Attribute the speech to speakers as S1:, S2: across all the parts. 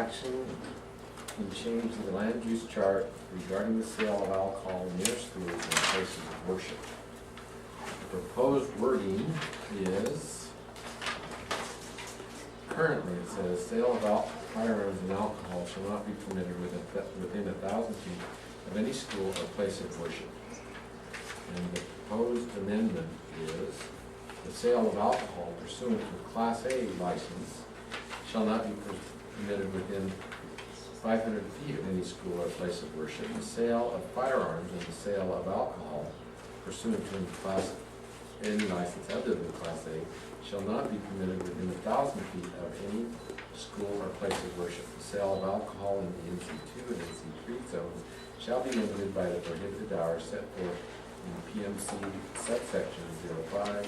S1: action can change the land use chart regarding the sale of alcohol near schools and places of worship. The proposed wording is, currently it says, sale of firearms and alcohol shall not be permitted within 1,000 feet of any school or place of worship. And the proposed amendment is, the sale of alcohol pursuant to a Class A license shall not be permitted within 500 feet of any school or place of worship. The sale of firearms and the sale of alcohol pursuant to any license other than Class A shall not be permitted within 1,000 feet of any school or place of worship. The sale of alcohol in the NC2 and NC3 zones shall be limited by the prohibited hours set forth in PMC subsection 05.06.0603.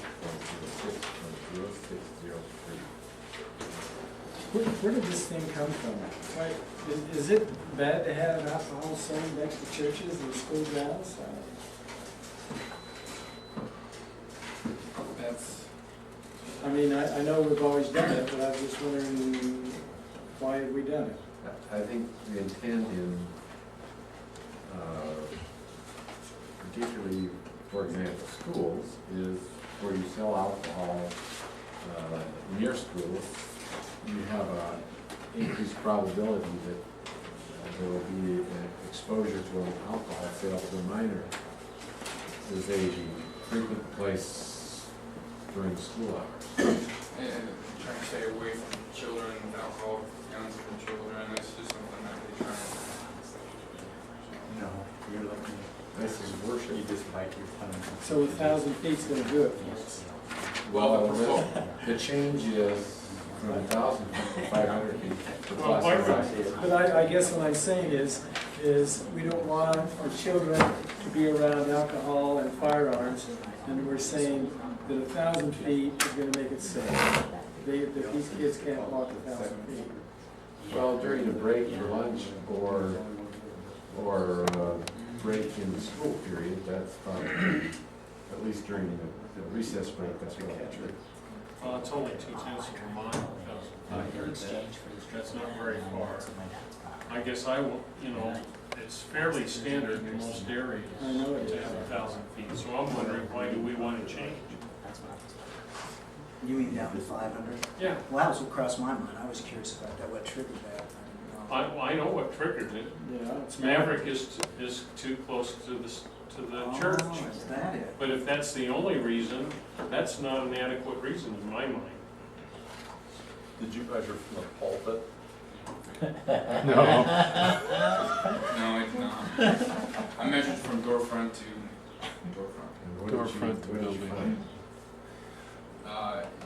S2: Where did this thing come from? Like, is it bad to have alcohol sold next to churches and school grounds? I mean, I know we've always done it, but I was just wondering, why have we done it?
S1: I think the intent in, particularly, for example, schools, is where you sell alcohol near schools, you have an increased probability that there will be an exposure to an alcohol sale to a minor. There's a frequent place during school hours.
S3: And trying to stay away from children with alcohol, guns from children, it's just something that they try to.
S4: No, you're looking.
S1: This is worship.
S4: You just bite your tongue.
S2: So 1,000 feet's gonna do it for us.
S1: Well, the change is from 1,000 feet to 500 feet. for Class A license.
S2: But I guess what I'm saying is we don't want our children to be around alcohol and firearms, and we're saying that 1,000 feet is gonna make it safe. That these kids can't walk 1,000 feet.
S1: Well, during a break for lunch or break in the school period, that's fine. At least during the recess break, that's what I true.
S5: Well, it's only 2/10 of a mile. That's not very far. I guess it's fairly standard in most areas
S2: I know it
S5: to
S2: is.
S5: have 1,000 feet. So I'm wondering, why do we want to change?
S6: You mean down to 500?
S5: Yeah,
S6: Well, that was what crossed my mind. I was curious about that, what triggered that.
S5: I know what triggered it.
S2: Yeah, it's
S5: Maverick is too close to the church.
S6: Oh, is that it?
S5: But if that's the only reason, that's not an adequate reason in my mind.
S7: Did you measure from the pulpit?
S3: No, it's not. I measured from door front to door front.
S1: And what
S7: Door
S1: did you-
S7: front to
S1: what did you
S7: building.
S1: find?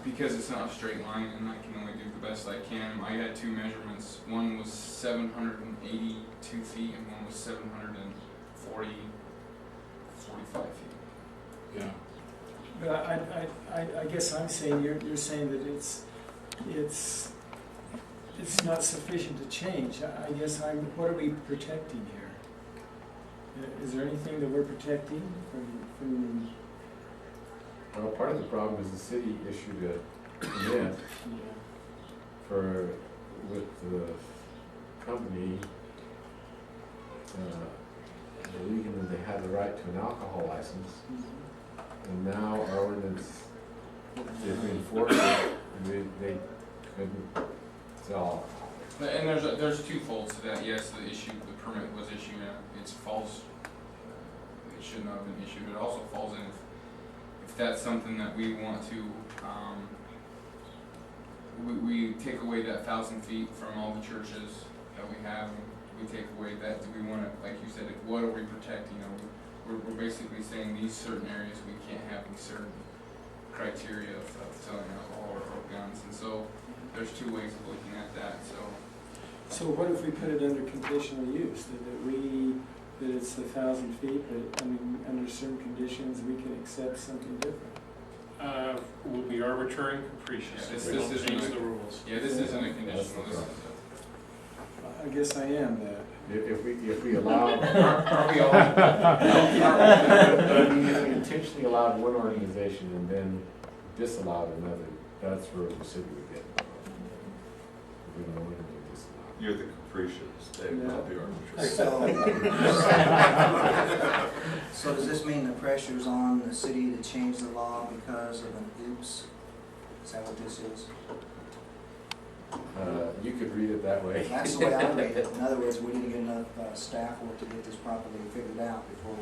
S3: Because it's not a straight line and I can only do the best I can, I had two measurements. One was 782 feet and one was 745 feet.
S7: Yeah.
S2: But I guess I'm saying, you're saying that it's not sufficient to change. I guess what are we protecting here? Is there anything that we're protecting from
S1: Well, part of the problem is the city issued a permit with the company believing that they had the right to an alcohol license. And now our ordinance is enforced, and they couldn't sell alcohol.
S3: And there's two folds to that. Yes, the permit was issued. It's false. It should not have been issued. It also falls in if that's something that we want to. We take away that 1,000 feet from all the churches that we have. We take away that. Do we want to, like you said, what are we protecting? We're basically saying these certain areas we can't have these certain criteria of selling alcohol or guns, and so there's two ways of looking at that.
S2: So what if we put it under conditional use, that it's 1,000 feet, but under certain conditions, we can accept something different?
S5: Would be arbitrary and capricious if we
S3: This
S5: don't
S3: isn't
S5: change
S3: a-
S5: the rules.
S3: Yeah, this isn't a conditional. This is
S2: I guess I am that.
S1: If we allow,
S3: are we all?
S1: but I mean, if we intentionally allowed one organization and then disallowed another, that's where the city would get involved. We don't want to disallow.
S7: You're the capricious, Dave, not the arbitrary.
S6: So does this mean the pressure's on the city to change the law because of an oops? Is that what this is?
S1: You could read it that way.
S6: That's the way I read it. In other words, we didn't get enough staff work to get this properly figured out before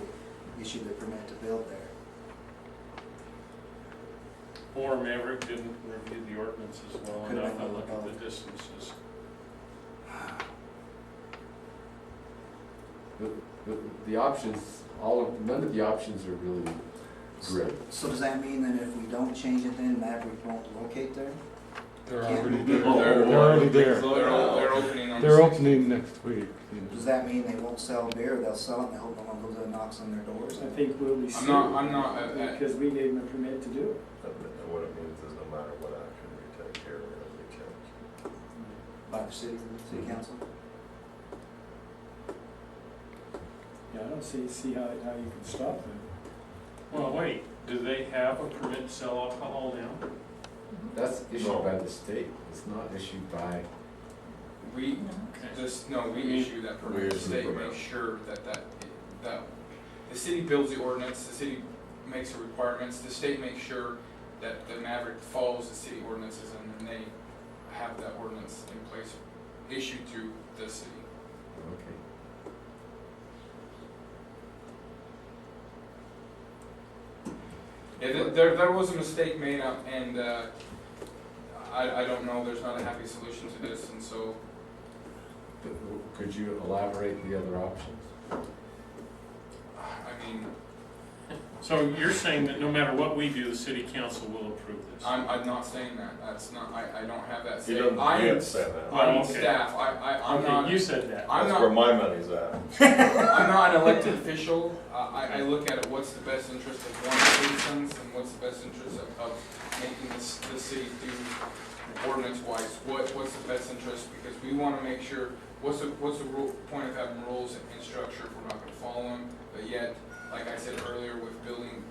S6: we issue the permit to build there.
S5: Or Maverick didn't review the ordinance as well
S6: Could've
S5: enough
S6: been
S5: to look at
S6: both.
S5: the distances.
S1: The options, none of the options are really great.
S6: So does that mean that if we don't change it, then Maverick won't locate there?
S8: They're
S6: Can't
S8: already
S6: move
S8: there.
S6: it.
S8: They're already there.
S3: They're opening on the
S8: They're
S3: 16th.
S8: opening next week.
S6: Does that mean they won't sell beer? They'll sell it and they hope no one goes and knocks on their doors?
S2: I think we'll be
S3: I'm
S2: sued.
S3: not,
S2: Because we gave them a permit to do it.
S7: And what it means is no matter what action we take here, we're gonna be changed.
S6: By the city council?
S2: Yeah, I don't see how you can stop them.
S5: Well, wait, do they have a permit to sell alcohol now?
S1: That's issued
S7: No.
S1: by the state, it's not issued by,
S3: we issue that
S7: We
S3: permit, the
S7: issue the
S3: state
S7: permit.
S3: makes sure that the city builds the ordinance, the city makes the requirements, the state makes sure that the Maverick follows the city ordinances, and then they have that ordinance in place, issued through the city.
S1: okay.
S3: Yeah, there was a mistake made, and I don't know, there's not a happy solution to this, and so,
S1: Could you elaborate the other options?
S3: I mean,
S5: So you're saying that no matter what we do, the city council will approve this?
S3: I'm not saying that, that's not, I don't have that
S7: You
S3: say.
S7: don't,
S3: I
S7: you
S3: am,
S7: didn't say that.
S5: Well,
S3: I'm
S5: okay.
S3: staff, I'm
S5: Okay,
S3: not,
S5: you said that.
S3: I'm
S7: That's where
S3: not,
S7: my money's at.
S3: I'm not an elected official, I look at it, what's the best interest of one citizens, and what's the best interest of making this city do ordinance-wise, what's the best interest, because we wanna make sure, what's the point of having rules and structure if we're not gonna follow them, but yet, like I said earlier, with building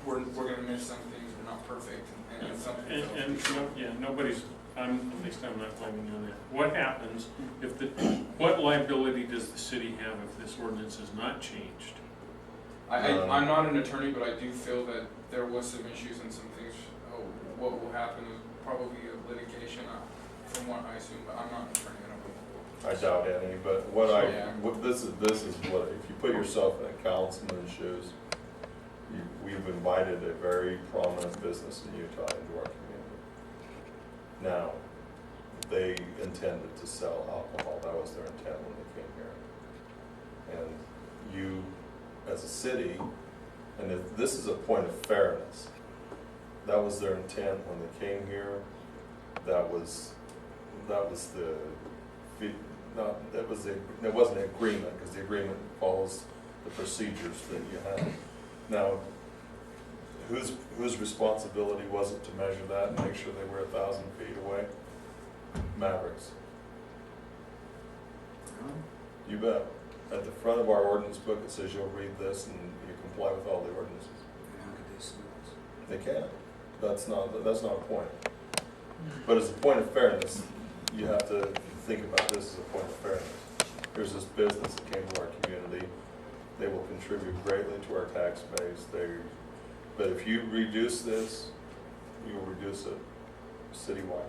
S3: we're gonna miss some things, we're not perfect, and some things.
S5: Nobody's, at least I'm not blaming you on that. What happens if what liability does the city have if this ordinance is not changed?
S3: I'm not an attorney, but I do feel that there was some issues and some things, what will happen is probably a litigation, from what I assume, but I'm not an attorney, I don't know.
S7: I doubt any, but
S3: Yeah.
S7: this is what, if you put yourself in a councilman's shoes, we've invited a very prominent business in Utah into our community. Now, they intended to sell alcohol, that was their intent when they came here. And you, as a city, and if this is a point of fairness, that was their intent when they came here, that was it wasn't an agreement, because the agreement follows the procedures that you have. Now, whose responsibility was it to measure that and make sure they were 1,000 feet away? Maverick's. You bet. At the front of our ordinance book, it says you'll read this and you comply with all the ordinances.
S6: How could they sue us?
S7: They can't. That's not a point. But as a point of fairness, you have to think about this as a point of fairness. Here's this business that came to our community. They will contribute greatly to our tax base. But if you reduce this, you will reduce it citywide.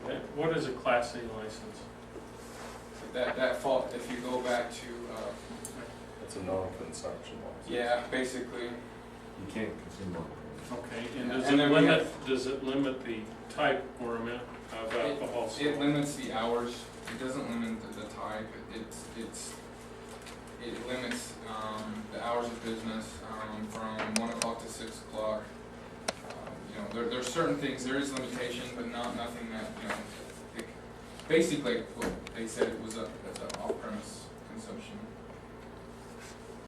S5: Okay. What is a Class A license?
S3: That fault, if you go back to,
S7: It's a non-consumption license.
S3: yeah, basically,
S1: You can't consume alcohol.
S5: Okay,
S3: And
S5: and
S3: then we
S5: does it limit the type or amount of alcohol?
S3: it limits the hours, it doesn't limit the type, it limits, the hours of business, from 1 o'clock to 6 o'clock. There's certain things, there is limitation, but nothing that, basically, what they said it was a off-premise consumption.